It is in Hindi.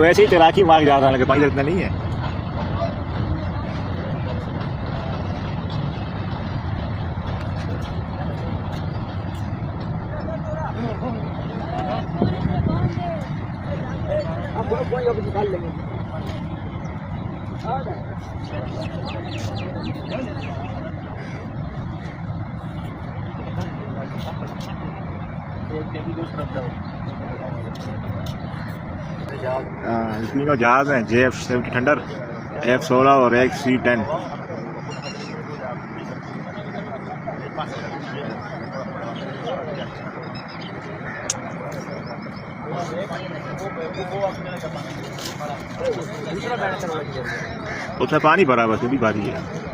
वैसे ही तैराकी मार्ग ज़्यादा लगे, पानी इतना नहीं है। तीनों जहाज हैं, JF-70 थंडर, F-16 और XC-10। उसमें पानी भरा, बस अभी बारी है।